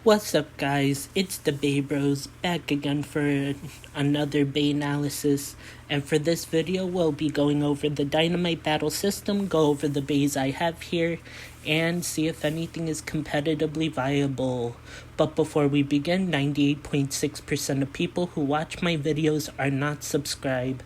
What's up, guys? It's the Bay Bros back again for another beynalysis, and for this video we'll be going over the dynamite battle system, go over the bays I have here, and see if anything is competitively viable. But before we begin, 98.6% of people who watch my videos are not subscribed.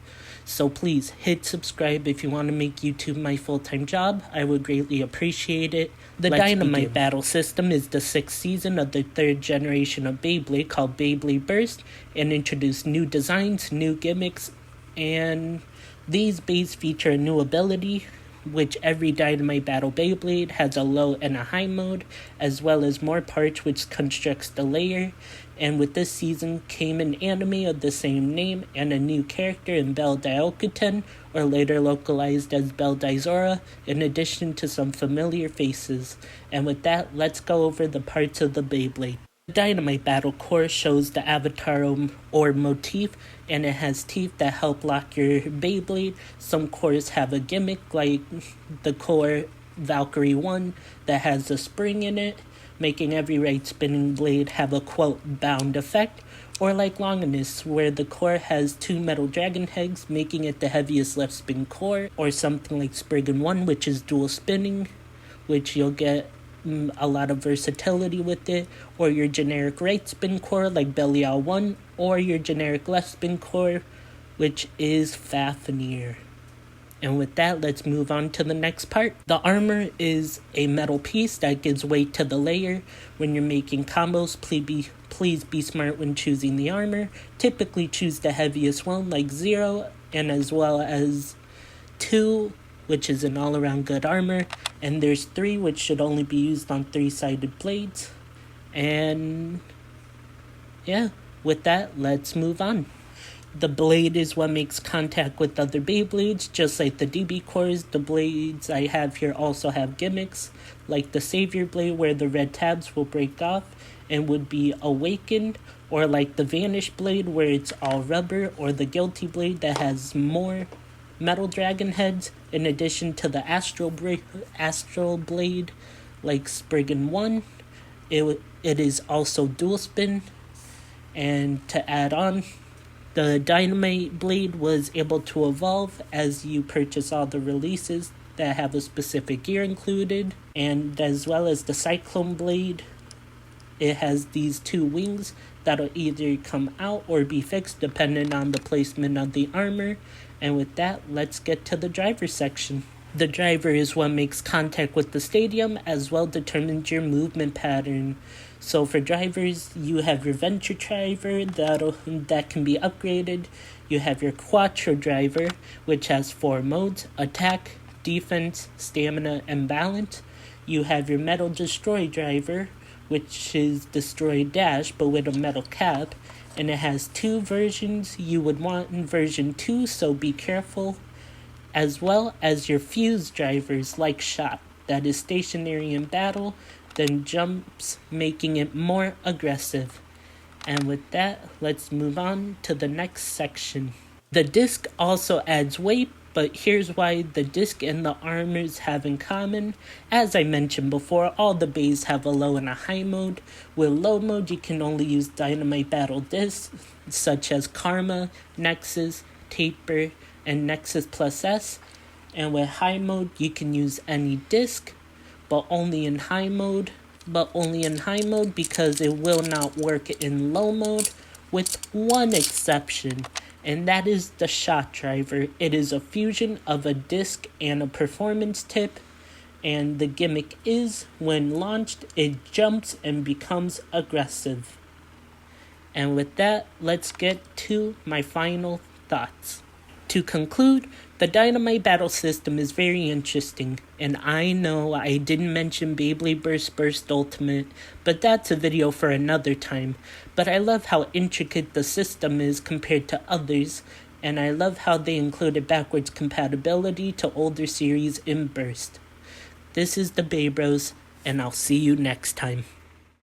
So please hit subscribe if you want to make YouTube my full-time job. I would greatly appreciate it. The Dynamite Battle System is the 6th season of the 3rd generation of Beyblade called Beyblade Burst, and introduced new designs, new gimmicks, and these bays feature a new ability, which every Dynamite Battle Beyblade has a low and a high mode, as well as more parts which constructs the layer. And with this season came an anime of the same name and a new character in Belle Diokuten, or later localized as Belle Dizora, in addition to some familiar faces. And with that, let's go over the parts of the Beyblade. The Dynamite Battle core shows the avatar or motif, and it has teeth that help lock your Beyblade. Some cores have a gimmick, like the core Valkyrie 1 that has a spring in it, making every right spinning blade have a quote bound effect, or like Longinus, where the core has 2 metal dragon heads, making it the heaviest left spin core, or something like Spriggan 1, which is dual spinning, which you'll get a lot of versatility with it, or your generic right spin core like Belial 1, or your generic left spin core, which is Fafnir. And with that, let's move on to the next part. The armor is a metal piece that gives weight to the layer. When you're making combos, please be smart when choosing the armor. Typically choose the heaviest one, like 0, and as well as 2, which is an all-around good armor. And there's 3, which should only be used on 3-sided blades. And yeah, with that, let's move on. The blade is what makes contact with other Beyblades. Just like the DB cores, the blades I have here also have gimmicks, like the Savior blade where the red tabs will break off and would be awakened, or like the Vanish blade where it's all rubber, or the Guilty blade that has more metal dragon heads, in addition to the Astral blade like Spriggan 1. It is also dual spin. And to add on, the Dynamite blade was able to evolve as you purchase all the releases that have a specific gear included, and as well as the Cyclone blade. It has these 2 wings that'll either come out or be fixed depending on the placement of the armor. And with that, let's get to the driver section. The driver is what makes contact with the stadium, as well determines your movement pattern. So for drivers, you have your Venture driver that can be upgraded. You have your Quattro driver, which has 4 modes: attack, defense, stamina, and balance. You have your Metal Destroy driver, which is Destroy Dash but with a metal cap, and it has 2 versions. You would want in version 2, so be careful. As well as your Fuse drivers like Shot, that is stationary in battle, then jumps, making it more aggressive. And with that, let's move on to the next section. The disc also adds weight, but here's why the disc and the armors have in common. As I mentioned before, all the bays have a low and a high mode. With low mode, you can only use Dynamite Battle discs, such as Karma, Nexus, Taper, and Nexus Plus S. And with high mode, you can use any disc, but only in high mode. Because it will not work in low mode, with one exception, and that is the Shot driver. It is a fusion of a disc and a performance tip, and the gimmick is, when launched, it jumps and becomes aggressive. And with that, let's get to my final thoughts. To conclude, the Dynamite Battle system is very interesting, and I know I didn't mention Beyblade Burst Ultimate, but that's a video for another time. But I love how intricate the system is compared to others, and I love how they included backwards compatibility to older series in Burst. This is the Bay Bros, and I'll see you next time.